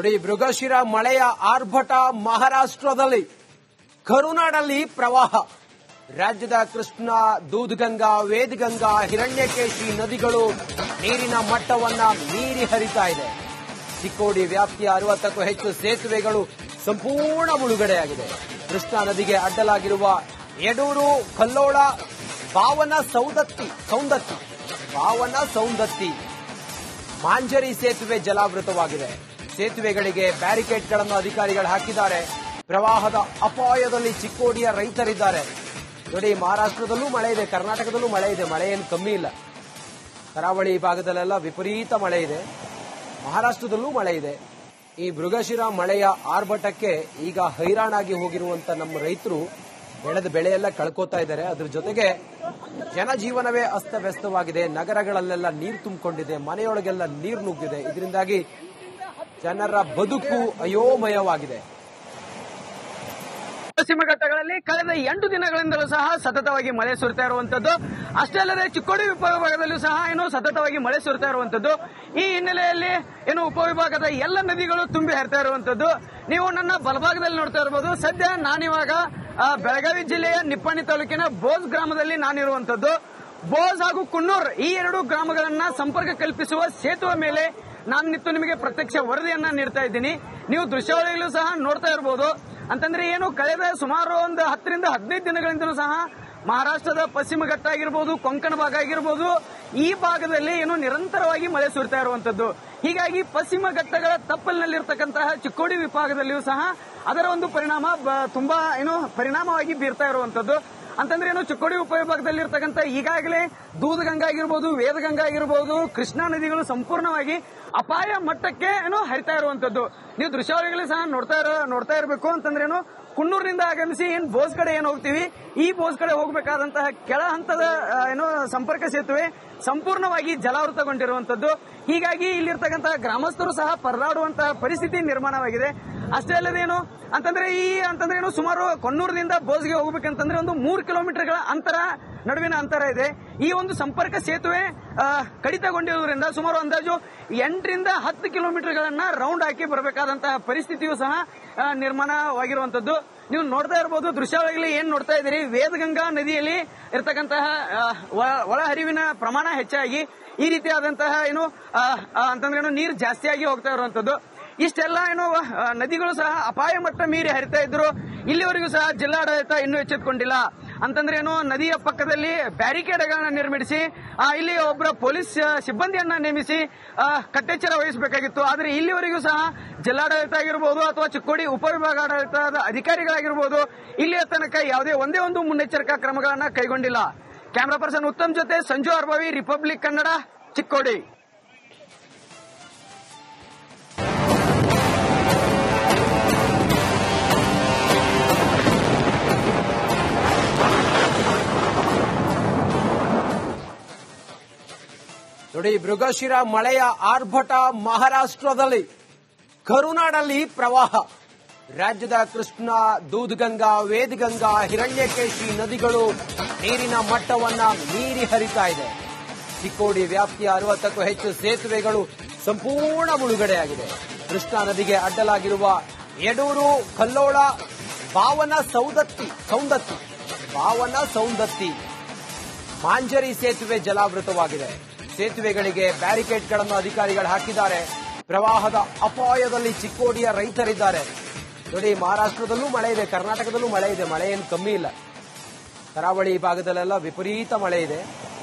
ನೋಡಿ, ಮೃಗಶಿರ ಮಳೆಯ ಆರ್ಭಟ ಮಹಾರಾಷ್ಟ್ರದಲ್ಲಿ, ಕರುನಾಡಲ್ಲಿ ಪ್ರವಾಹ. ರಾಜ್ಯದ ಕೃಷ್ಣಾ, ದೂದ್ಗಂಗಾ, ವೇದಗಂಗಾ, ಹಿರಣ್ಯಕೇಶಿ ನದಿಗಳು ನೀರಿನ ಮಟ್ಟವನ್ನ ಮೀರಿ ಹರಿತಾ ಇದೆ. ಚಿಕ್ಕೋಡಿ ವ್ಯಾಪ್ತಿಯ 60ಕ್ಕೂ ಹೆಚ್ಚು ಸೇತುವೆಗಳು ಸಂಪೂರ್ಣ ಮುಳುಗಡೆಯಾಗಿದೆ. ಕೃಷ್ಣಾ ನದಿಗೆ ಅಡ್ಡಲಾಗಿರುವ ಯಡೂರು, ಕಲ್ಲೋಳ, ಪಾವನ ಸೌಂದತ್ತಿ, ಮಾಂಜರಿ ಸೇತುವೆ ಜಲಾವೃತವಾಗಿದೆ. ಸೇತುವೆಗಳಿಗೆ ಬ್ಯಾರಿಕೇಡ್ಗಳನ್ನು ಅಧಿಕಾರಿಗಳು ಹಾಕಿದ್ದಾರೆ. ಪ್ರವಾಹದ ಅಪಾಯದಲ್ಲಿ ಚಿಕ್ಕೋಡಿಯ ರೈತರಿದ್ದಾರೆ. ನೋಡಿ, ಮಹಾರಾಷ್ಟ್ರದಲ್ಲೂ ಮಳೆ ಇದೆ, ಕರ್ನಾಟಕದಲ್ಲೂ ಮಳೆ ಇದೆ. ಮಳೆ ಏನು ಕಮ್ಮಿ ಇಲ್ಲ. ಕರಾವಳಿ ಭಾಗದಲ್ಲೆಲ್ಲ ವಿಪರೀತ ಮಳೆ ಇದೆ. ಮಹಾರಾಷ್ಟ್ರದಲ್ಲೂ ಮಳೆ ಇದೆ. ಈ ಮೃಗಶಿರ ಮಳೆಯ ಆರ್ಭಟಕ್ಕೆ ಈಗ ಹೈರಾಣಾಗಿ ಹೋಗಿರುವಂತ ನಮ್ಮ ರೈತರು ಬೆಳೆದ ಬೆಳೆಯೆಲ್ಲ ಕಳ್ಕೋತಾ ಇದ್ದಾರೆ. ಅದ್ರ ಜೊತೆಗೆ ಜನಜೀವನವೇ ಅಸ್ತವ್ಯಸ್ತವಾಗಿದೆ. ನಗರಗಳಲ್ಲೆಲ್ಲ ನೀರು ತುಂಬಿಕೊಂಡಿದೆ, ಮನೆಯೊಳಗೆಲ್ಲ ನೀರು ನುಗ್ಗಿದೆ. ಇದರಿಂದಾಗಿ ಜನರ ಬದುಕು ಅಯೋಮಯವಾಗಿದೆ. ಪಶ್ಚಿಮ ಘಟ್ಟಗಳಲ್ಲಿ ಕಳೆದ 8 ದಿನಗಳಿಂದಲೂ ಸಹ ಸತತವಾಗಿ ಮಳೆ ಸುರಿತಾ ಇರುವಂತದ್ದು. ಅಷ್ಟೇ ಅಲ್ಲದೆ ಚಿಕ್ಕೋಡಿ ಉಪವಿಭಾಗದಲ್ಲೂ ಸಹ ಸತತವಾಗಿ ಮಳೆ ಸುರಿತಾ ಇರುವಂತದ್ದು. ಈ ಹಿನ್ನೆಲೆಯಲ್ಲಿ ಉಪವಿಭಾಗದ ಎಲ್ಲ ನದಿಗಳು ತುಂಬಿ ಹರಿತಾ ಇರುವಂತದ್ದು. ನೀವು ನನ್ನ ಬಲಭಾಗದಲ್ಲಿ ನೋಡ್ತಾ ಇರಬಹುದು. ಸದ್ಯ ನಾನಿವಾಗ ಬೆಳಗಾವಿ ಜಿಲ್ಲೆಯ ನಿಪ್ಪಾಣಿ ತಾಲೂಕಿನ ಬೋಜ್ ಗ್ರಾಮದಲ್ಲಿ ನಾನಿರುವಂತದ್ದು. ಬೋಜ್ ಹಾಗೂ ಕುನ್ನೂರ್ ಈ 2 ಗ್ರಾಮಗಳನ್ನ ಸಂಪರ್ಕ ಕಲ್ಪಿಸುವ ಸೇತುವೆ ಮೇಲೆ ನಾನು ನಿಮಗೆ ಪ್ರತ್ಯಕ್ಷ ವರದಿಯನ್ನ ನೀಡ್ತಾ ಇದ್ದೀನಿ. ನೀವು ದೃಶ್ಯಾವಳಿಗಳು ಸಹ ನೋಡ್ತಾ ಇರಬಹುದು. ಅಂತಂದ್ರೆ ಕಳೆದ ಸುಮಾರು ಒಂದು 10 ರಿಂದ 15 ದಿನಗಳಿಂದಲೂ ಸಹ ಮಹಾರಾಷ್ಟ್ರದ ಪಶ್ಚಿಮ ಘಟ್ಟ ಆಗಿರಬಹುದು, ಕೊಂಕಣ ಭಾಗ ಆಗಿರಬಹುದು, ಈ ಭಾಗದಲ್ಲಿ ನಿರಂತರವಾಗಿ ಮಳೆ ಸುರಿತಾ ಇರುವಂತದ್ದು. ಹೀಗಾಗಿ ಪಶ್ಚಿಮ ಘಟ್ಟಗಳ ತಪ್ಪಲಿನಲ್ಲಿರ್ತಕ್ಕಂತಹ ಚಿಕ್ಕೋಡಿ ವಿಭಾಗದಲ್ಲಿಯೂ ಸಹ ಅದರ ಒಂದು ಪರಿಣಾಮ ತುಂಬಾ ಪರಿಣಾಮವಾಗಿ ಬೀರ್ತಾ ಇರುವಂತದ್ದು. ಅಂತಂದ್ರೆ ಚಿಕ್ಕೋಡಿ ಉಪವಿಭಾಗದಲ್ಲಿ ಇರ್ತಕ್ಕಂಥ ಈಗಾಗಲೇ ದೂದ್ಗಂಗಾ ಆಗಿರಬಹುದು, ವೇದಗಂಗಾ ಆಗಿರಬಹುದು, ಕೃಷ್ಣಾ ನದಿಗಳು ಸಂಪೂರ್ಣವಾಗಿ ಅಪಾಯ ಮಟ್ಟಕ್ಕೆ ಹರಿತಾ ಇರುವಂತದ್ದು. ನೀವು ದೃಶ್ಯಾವಳಿಗಳು ಸಹ ನೋಡ್ತಾ ಇರಬೇಕು. ಅಂತಂದ್ರೆ ಕುನ್ನೂರಿನಿಂದ ಆಗಮಿಸಿ ಬೋಸ್ ಕಡೆ ಹೋಗ್ತೀವಿ, ಈ ಬೋಸ್ ಕಡೆ ಹೋಗಬೇಕಾದಂತಹ ಕೆಳ ಹಂತದ ಸಂಪರ್ಕ ಸೇತುವೆ ಸಂಪೂರ್ಣವಾಗಿ ಜಲಾವೃತಗೊಂಡಿರುವಂತದ್ದು. ಹೀಗಾಗಿ ಇಲ್ಲಿರ್ತಕ್ಕಂತಹ ಗ್ರಾಮಸ್ಥರು ಸಹ ಪರದಾಡುವಂತಹ ಪರಿಸ್ಥಿತಿ ನಿರ್ಮಾಣವಾಗಿದೆ. ಅಷ್ಟೇ ಅಲ್ಲದೆ ಸುಮಾರು ಕೊನ್ನೂರಿನಿಂದ ಬೋಸ್ಗೆ ಹೋಗಬೇಕಂತಂದ್ರೆ 3 ಕಿಲೋಮೀಟರ್ಗಳ ನಡುವಿನ ಅಂತರ ಇದೆ. ಈ ಒಂದು ಸಂಪರ್ಕ ಸೇತುವೆ ಕಡಿತಗೊಂಡಿರುವುದರಿಂದ ಸುಮಾರು ಅಂದಾಜು 8 ರಿಂದ 10 ಕಿಲೋಮೀಟರ್ಗಳನ್ನ ರೌಂಡ್ ಹಾಕಿ ಬರಬೇಕಾದಂತಹ ಪರಿಸ್ಥಿತಿಯು ಸಹ ನಿರ್ಮಾಣವಾಗಿರುವಂತದ್ದು. ನೀವು ನೋಡ್ತಾ ಇರಬಹುದು ದೃಶ್ಯಾವಳಿಗಳಲ್ಲಿ ನೋಡ್ತಾ ಇದ್ದೀರಿ. ವೇದಗಂಗಾ ನದಿಯಲ್ಲಿ ಇರತಕ್ಕಂತಹ ಒಳಹರಿವಿನ ಪ್ರಮಾಣ ಹೆಚ್ಚಾಗಿ ಈ ರೀತಿಯಾದಂತಹ ನೀರು ಜಾಸ್ತಿಯಾಗಿ ಹೋಗ್ತಾ ಇರುವಂತದ್ದು. ಇಷ್ಟೆಲ್ಲ ನದಿಗಳು ಸಹ ಅಪಾಯ ಮಟ್ಟ ಮೀರಿ ಹರಿತಾ ಇದ್ರು. ಇಲ್ಲಿವರೆಗೂ ಸಹ ಜಿಲ್ಲಾಡಳಿತ ಇನ್ನೂ ಎಚ್ಚೆತ್ತುಕೊಂಡಿಲ್ಲ. ಅಂತಂದ್ರೆ ನದಿಯ ಪಕ್ಕದಲ್ಲಿ ಬ್ಯಾರಿಕೇಡ್ಗಳನ್ನ ನಿರ್ಮಿಸಿ ಇಲ್ಲಿ ಒಬ್ಬರ ಪೊಲೀಸ್ ಸಿಬ್ಬಂದಿಯನ್ನ ನೇಮಿಸಿ ಕಟ್ಟೆಚ್ಚರ ವಹಿಸಬೇಕಾಗಿತ್ತು. ಆದರೆ ಇಲ್ಲಿವರೆಗೂ ಸಹ ಜಿಲ್ಲಾಡಳಿತ ಆಗಿರಬಹುದು ಅಥವಾ ಚಿಕ್ಕೋಡಿ ಉಪವಿಭಾಗಾಡಳಿತದ ಅಧಿಕಾರಿಗಳಾಗಿರಬಹುದು ಇಲ್ಲಿಯ ತನಕ ಯಾವುದೇ ಒಂದೇ ಒಂದು ಮುನ್ನೆಚ್ಚರಿಕಾ ಕ್ರಮಗಳನ್ನ ಕೈಗೊಂಡಿಲ್ಲ. ಕ್ಯಾಮರಾ ಪರ್ಸನ್ ಉತ್ತಮ್ ಜೊತೆ ಸಂಜು ಅರ್ಬಾವಿ, ರಿಪಬ್ಲಿಕ್ ಕನ್ನಡ, ಚಿಕ್ಕೋಡಿ. ನೋಡಿ, ಮೃಗಶಿರ ಮಳೆಯ ಆರ್ಭಟ ಮಹಾರಾಷ್ಟ್ರದಲ್ಲಿ, ಕರುನಾಡಲ್ಲಿ ಪ್ರವಾಹ. ರಾಜ್ಯದ ಕೃಷ್ಣಾ, ದೂದ್ಗಂಗಾ, ವೇದಗಂಗಾ, ಹಿರಣ್ಯಕೇಶಿ ನದಿಗಳು ನೀರಿನ ಮಟ್ಟವನ್ನ ಮೀರಿ ಹರಿತಾ ಇದೆ. ಚಿಕ್ಕೋಡಿ ವ್ಯಾಪ್ತಿಯ 60ಕ್ಕೂ ಹೆಚ್ಚು ಸೇತುವೆಗಳು ಸಂಪೂರ್ಣ ಮುಳುಗಡೆಯಾಗಿದೆ. ಕೃಷ್ಣಾ ನದಿಗೆ ಅಡ್ಡಲಾಗಿರುವ ಯಡೂರು, ಕಲ್ಲೋಳ, ಪಾವನ ಸೌಂದತ್ತಿ, ಮಾಂಜರಿ ಸೇತುವೆ ಜಲಾವೃತವಾಗಿದೆ. ಸೇತುವೆಗಳಿಗೆ ಬ್ಯಾರಿಕೇಡ್ಗಳನ್ನು ಅಧಿಕಾರಿಗಳು ಹಾಕಿದ್ದಾರೆ. ಪ್ರವಾಹದ ಅಪಾಯದಲ್ಲಿ ಚಿಕ್ಕೋಡಿಯ ರೈತರಿದ್ದಾರೆ. ನೋಡಿ, ಮಹಾರಾಷ್ಟ್ರದಲ್ಲೂ ಮಳೆ ಇದೆ, ಕರ್ನಾಟಕದಲ್ಲೂ ಮಳೆ ಇದೆ. ಮಳೆ ಏನು ಕಮ್ಮಿ ಇಲ್ಲ. ಕರಾವಳಿ ಭಾಗದಲ್ಲೆಲ್ಲ ವಿಪರೀತ ಮಳೆ ಇದೆ.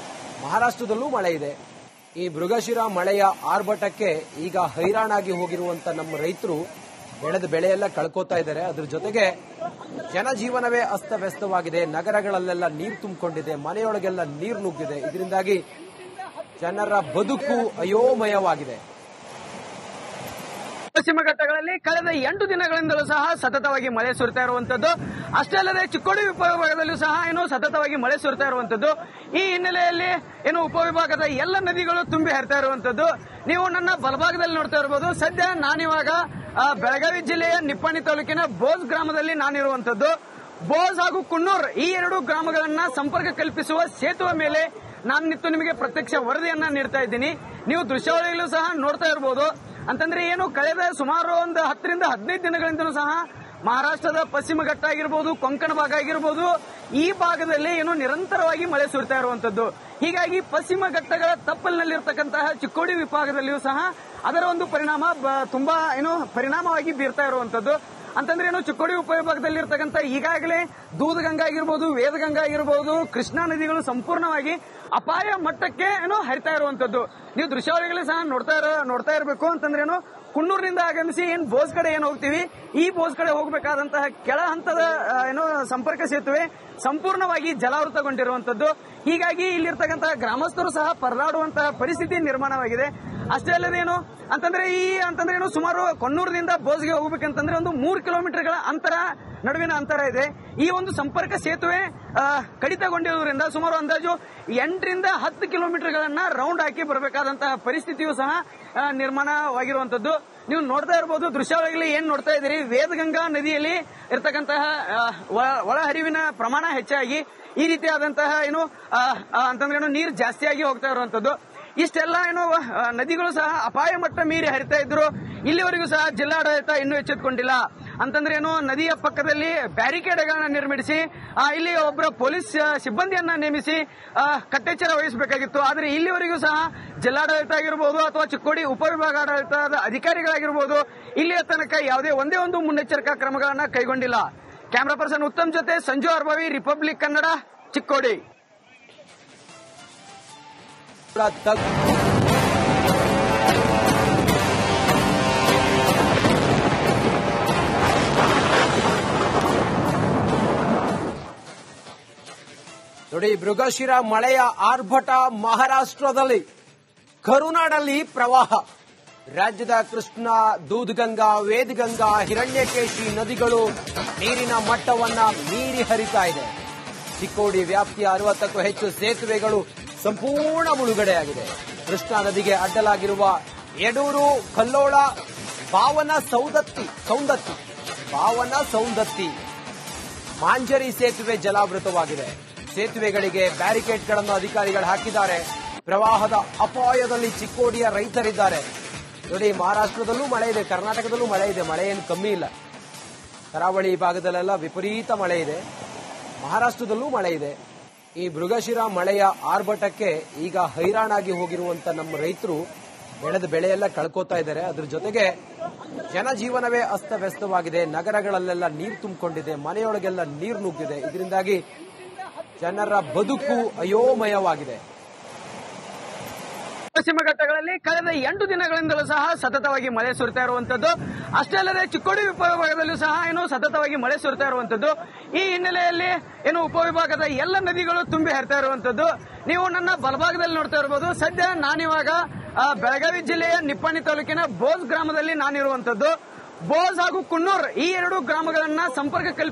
ಮಹಾರಾಷ್ಟ್ರದಲ್ಲೂ ಮಳೆ ಇದೆ. ಈ ಮೃಗಶಿರ ಮಳೆಯ ಆರ್ಭಟಕ್ಕೆ ಈಗ ಹೈರಾಣಾಗಿ ಹೋಗಿರುವಂತ ನಮ್ಮ ರೈತರು ಬೆಳೆದ ಬೆಳೆಯೆಲ್ಲ ಕಳ್ಕೋತಾ ಇದ್ದಾರೆ. ಅದ್ರ ಜೊತೆಗೆ ಜನಜೀವನವೇ ಅಸ್ತವ್ಯಸ್ತವಾಗಿದೆ. ನಗರಗಳಲ್ಲೆಲ್ಲ ನೀರು ತುಂಬಿಕೊಂಡಿದೆ, ಮನೆಯೊಳಗೆಲ್ಲ ನೀರು ನುಗ್ಗಿದೆ. ಇದರಿಂದಾಗಿ ಜನರ ಬದುಕು ಅಯೋಮಯವಾಗಿದೆ. ಪಶ್ಚಿಮ ಘಟ್ಟಗಳಲ್ಲಿ ಕಳೆದ 8 ದಿನಗಳಿಂದಲೂ ಸಹ ಸತತವಾಗಿ ಮಳೆ ಸುರಿತಾ ಇರುವಂತದ್ದು. ಅಷ್ಟೇ ಅಲ್ಲದೆ ಚಿಕ್ಕೋಡಿ ಉಪವಿಭಾಗದಲ್ಲೂ ಸಹ ಸತತವಾಗಿ ಮಳೆ ಸುರಿತಾ ಇರುವಂತದ್ದು. ಈ ಹಿನ್ನೆಲೆಯಲ್ಲಿ ಉಪವಿಭಾಗದ ಎಲ್ಲ ನದಿಗಳು ತುಂಬಿ ಹರಿತಾ ಇರುವಂತದ್ದು. ನೀವು ನನ್ನ ಬಲಭಾಗದಲ್ಲಿ ನೋಡ್ತಾ ಇರಬಹುದು. ಸದ್ಯ ನಾನಿವಾಗ ಬೆಳಗಾವಿ ಜಿಲ್ಲೆಯ ನಿಪ್ಪಾಣಿ ತಾಲೂಕಿನ ಬೋಜ್ ಗ್ರಾಮದಲ್ಲಿ ನಾನಿರುವಂತದ್ದು. ಬೋಜ್ ಹಾಗೂ ಕುನ್ನೂರ್ ಈ 2 ಗ್ರಾಮಗಳನ್ನ ಸಂಪರ್ಕ ಕಲ್ಪಿಸುವ ಸೇತುವೆ ಮೇಲೆ ನಾನು ನಿಮಗೆ ಪ್ರತ್ಯಕ್ಷ ವರದಿಯನ್ನ ನೀಡ್ತಾ ಇದ್ದೀನಿ. ನೀವು ದೃಶ್ಯಾವಳಿಗಳು ಸಹ ನೋಡ್ತಾ ಇರಬಹುದು. ಅಂತಂದ್ರೆ ಏನು ಕಳೆದ ಸುಮಾರು ಒಂದು 10 ರಿಂದ 15 ದಿನಗಳಿಂದಲೂ ಸಹ ಮಹಾರಾಷ್ಟ್ರದ ಪಶ್ಚಿಮ ಘಟ್ಟ ಆಗಿರ್ಬೋದು, ಕೊಂಕಣ ಭಾಗ ಆಗಿರ್ಬೋದು, ಈ ಭಾಗದಲ್ಲಿ ಏನು ನಿರಂತರವಾಗಿ ಮಳೆ ಸುರಿತಾ ಇರುವಂತದ್ದು. ಹೀಗಾಗಿ ಪಶ್ಚಿಮ ಘಟ್ಟಗಳ ತಪ್ಪಲಿನಲ್ಲಿರ್ತಕ್ಕಂತಹ ಚಿಕ್ಕೋಡಿ ವಿಭಾಗದಲ್ಲಿಯೂ ಸಹ ಅದರ ಒಂದು ಪರಿಣಾಮ ತುಂಬಾ ಪರಿಣಾಮವಾಗಿ ಬೀರ್ತಾ ಇರುವಂತದ್ದು. ಅಂತಂದ್ರೆ ಚಿಕ್ಕೋಡಿ ಉಪವಿಭಾಗದಲ್ಲಿ ಇರ್ತಕ್ಕಂಥ ಈಗಾಗಲೇ ದೂಧಗಂಗಾ ಆಗಿರ್ಬೋದು, ವೇದಗಂಗಾ ಆಗಿರ್ಬೋದು, ಕೃಷ್ಣಾ ನದಿಗಳು ಸಂಪೂರ್ಣವಾಗಿ ಅಪಾಯ ಮಟ್ಟಕ್ಕೆ ಹರಿತಾ ಇರುವಂತದ್ದು. ನೀವು ದೃಶ್ಯಾವಳಿಗಳಲ್ಲಿ ಸಹ ನೋಡ್ತಾ ಇರಬೇಕು. ಅಂತಂದ್ರೆ ಕುನ್ನೂರಿನಿಂದ ಆಗಮಿಸಿ ಬೋಸ್ ಕಡೆ ಹೋಗ್ತೀವಿ, ಈ ಬೋಸ್ ಕಡೆ ಹೋಗಬೇಕಾದಂತಹ ಕೆಳ ಹಂತದ ಸಂಪರ್ಕ ಸೇತುವೆ ಸಂಪೂರ್ಣವಾಗಿ ಜಲಾವೃತಗೊಂಡಿರುವಂತದ್ದು. ಹೀಗಾಗಿ ಇಲ್ಲಿರ್ತಕ್ಕಂತಹ ಗ್ರಾಮಸ್ಥರು ಸಹ ಪರದಾಡುವಂತಹ ಪರಿಸ್ಥಿತಿ ನಿರ್ಮಾಣವಾಗಿದೆ. ಅಷ್ಟೇ ಅಲ್ಲದೇನು ಅಂತಂದ್ರೆ ಸುಮಾರು ಕೊಣ್ಣೂರಿನಿಂದ ಬೋಸ್ಗೆ ಹೋಗ್ಬೇಕಂತಂದ್ರೆ ಒಂದು 3 ಕಿಲೋಮೀಟರ್ಗಳ ನಡುವಿನ ಅಂತರ ಇದೆ. ಈ ಒಂದು ಸಂಪರ್ಕ ಸೇತುವೆ ಕಡಿತಗೊಂಡಿರುವುದರಿಂದ ಸುಮಾರು ಅಂದಾಜು 8 ರಿಂದ 10 ಕಿಲೋಮೀಟರ್ಗಳನ್ನ ರೌಂಡ್ ಹಾಕಿ ಬರಬೇಕಾದಂತಹ ಪರಿಸ್ಥಿತಿಯು ಸಹ ನಿರ್ಮಾಣವಾಗಿರುವಂತದ್ದು. ನೀವು ನೋಡ್ತಾ ಇರಬಹುದು ದೃಶ್ಯಾವಳಿಗಳಲ್ಲಿ ಏನ್ ನೋಡ್ತಾ ಇದ್ದೀರಿ, ವೇದಗಂಗಾ ನದಿಯಲ್ಲಿ ಇರತಕ್ಕಂತಹ ಒಳಹರಿವಿನ ಪ್ರಮಾಣ ಹೆಚ್ಚಾಗಿ ಈ ರೀತಿಯಾದಂತಹ ಅಂತಂದ್ರೆ ನೀರು ಜಾಸ್ತಿಯಾಗಿ ಹೋಗ್ತಾ ಇರುವಂತದ್ದು. ಇಷ್ಟೆಲ್ಲ ನದಿಗಳು ಸಹ ಅಪಾಯ ಮಟ್ಟ ಮೀರಿ ಹರಿತಾ ಇದ್ರು. ಇಲ್ಲಿವರೆಗೂ ಸಹ ಜಿಲ್ಲಾಡಳಿತ ಇನ್ನೂ ಎಚ್ಚೆತ್ತುಕೊಂಡಿಲ್ಲ. ಅಂತಂದ್ರೆ ನದಿಯ ಪಕ್ಕದಲ್ಲಿ ಬ್ಯಾರಿಕೇಡ್ಗಳನ್ನ ನಿರ್ಮಿಸಿ ಇಲ್ಲಿ ಒಬ್ಬರ ಪೊಲೀಸ್ ಸಿಬ್ಬಂದಿಯನ್ನ ನೇಮಿಸಿ ಕಟ್ಟೆಚ್ಚರ ವಹಿಸಬೇಕಾಗಿತ್ತು. ಆದ್ರೆ ಇಲ್ಲಿವರೆಗೂ ಸಹ ಜಿಲ್ಲಾಡಳಿತ ಆಗಿರ್ಬೋದು ಅಥವಾ ಚಿಕ್ಕೋಡಿ ಉಪವಿಭಾಗಾಡಳಿತದ ಅಧಿಕಾರಿಗಳಾಗಿರ್ಬೋದು ಇಲ್ಲಿಯ ತನಕ ಯಾವುದೇ ಒಂದೇ ಒಂದು ಮುನ್ನೆಚ್ಚರಿಕಾ ಕ್ರಮಗಳನ್ನ ಕೈಗೊಂಡಿಲ್ಲ. ಕ್ಯಾಮರಾ ಪರ್ಸನ್ ಉತ್ತಮ್ ಜೊತೆ ಸಂಜು ಅರ್ಬಾವಿ, ರಿಪಬ್ಲಿಕ್ ಕನ್ನಡ, ಚಿಕ್ಕೋಡಿ. ನೋಡಿ, ಮೃಗಶಿರ ಮಳೆಯ ಆರ್ಭಟ ಮಹಾರಾಷ್ಟ್ರದಲ್ಲಿ, ಕರುನಾಡಲ್ಲಿ ಪ್ರವಾಹ. ರಾಜ್ಯದ ಕೃಷ್ಣಾ, ದೂಧಗಂಗಾ, ವೇದಗಂಗಾ, ಹಿರಣ್ಯಕೇಶಿ ನದಿಗಳು ನೀರಿನ ಮಟ್ಟವನ್ನ ಮೀರಿ ಹರಿತಾ ಇದೆ. ಚಿಕ್ಕೋಡಿ ವ್ಯಾಪ್ತಿಯ 60ಕ್ಕೂ ಹೆಚ್ಚು ಸೇತುವೆಗಳು ಸಂಪೂರ್ಣ ಮುಳುಗಡೆಯಾಗಿದೆ. ಕೃಷ್ಣಾ ನದಿಗೆ ಅಡ್ಡಲಾಗಿರುವ ಯಡೂರು, ಕಲ್ಲೋಳ, ಭಾವನ ಸೌಂದತ್ತಿ, ಮಾಂಜರಿ ಸೇತುವೆ ಜಲಾವೃತವಾಗಿದೆ. ಸೇತುವೆಗಳಿಗೆ ಬ್ಯಾರಿಕೇಡ್ಗಳನ್ನು ಅಧಿಕಾರಿಗಳು ಹಾಕಿದ್ದಾರೆ. ಪ್ರವಾಹದ ಅಪಾಯದಲ್ಲಿ ಚಿಕ್ಕೋಡಿಯ ರೈತರಿದ್ದಾರೆ. ನೋಡಿ, ಮಹಾರಾಷ್ಟ್ರದಲ್ಲೂ ಮಳೆ ಇದೆ, ಕರ್ನಾಟಕದಲ್ಲೂ ಮಳೆ ಇದೆ, ಮಳೆ ಏನು ಕಮ್ಮಿ ಇಲ್ಲ. ಕರಾವಳಿ ಭಾಗದಲ್ಲೆಲ್ಲ ವಿಪರೀತ ಮಳೆ ಇದೆ, ಮಹಾರಾಷ್ಟ್ರದಲ್ಲೂ ಮಳೆ ಇದೆ. ಈ ಮೃಗಶಿರ ಮಳೆಯ ಆರ್ಭಟಕ್ಕೆ ಈಗ ಹೈರಾಣಾಗಿ ಹೋಗಿರುವಂತ ನಮ್ಮ ರೈತರು ಬೆಳೆದ ಬೆಳೆಯೆಲ್ಲ ಕಳ್ಕೋತಾ ಇದ್ದಾರೆ. ಅದ್ರ ಜೊತೆಗೆ ಜನಜೀವನವೇ ಅಸ್ತವ್ಯಸ್ತವಾಗಿದೆ. ನಗರಗಳಲ್ಲೆಲ್ಲ ನೀರು ತುಂಬಿಕೊಂಡಿದೆ, ಮನೆಯೊಳಗೆಲ್ಲ ನೀರು ನುಗ್ಗಿದೆ. ಇದರಿಂದಾಗಿ ಜನರ ಬದುಕು ಅಯೋಮಯವಾಗಿದೆ. ಪಶ್ಚಿಮ ಘಟ್ಟಗಳಲ್ಲಿ ಕಳೆದ 8 ದಿನಗಳಿಂದಲೂ ಸಹ ಸತತವಾಗಿ ಮಳೆ ಸುರಿತಾ ಇರುವಂತದ್ದು. ಅಷ್ಟೇ ಅಲ್ಲದೆ ಚಿಕ್ಕೋಡಿ ಉಪವಿಭಾಗದಲ್ಲೂ ಸಹ ಸತತವಾಗಿ ಮಳೆ ಸುರಿತಾ ಇರುವಂತದ್ದು. ಈ ಹಿನ್ನೆಲೆಯಲ್ಲಿ ಉಪವಿಭಾಗದ ಎಲ್ಲ ನದಿಗಳು ತುಂಬಿ ಹರಿತಾ ಇರುವಂತದ್ದು. ನೀವು ನನ್ನ ಬಲಭಾಗದಲ್ಲಿ ನೋಡ್ತಾ ಇರಬಹುದು. ಸದ್ಯ ನಾನಿವಾಗ ಬೆಳಗಾವಿ ಜಿಲ್ಲೆಯ ನಿಪ್ಪಾಣಿ ತಾಲೂಕಿನ ಬೋಸ್ ಗ್ರಾಮದಲ್ಲಿ ನಾನಿರುವಂತದ್ದು. ಬೋಸ್ ಹಾಗೂ ಕುನ್ನೂರ್ ಈ 2 ಗ್ರಾಮಗಳನ್ನ ಸಂಪರ್ಕ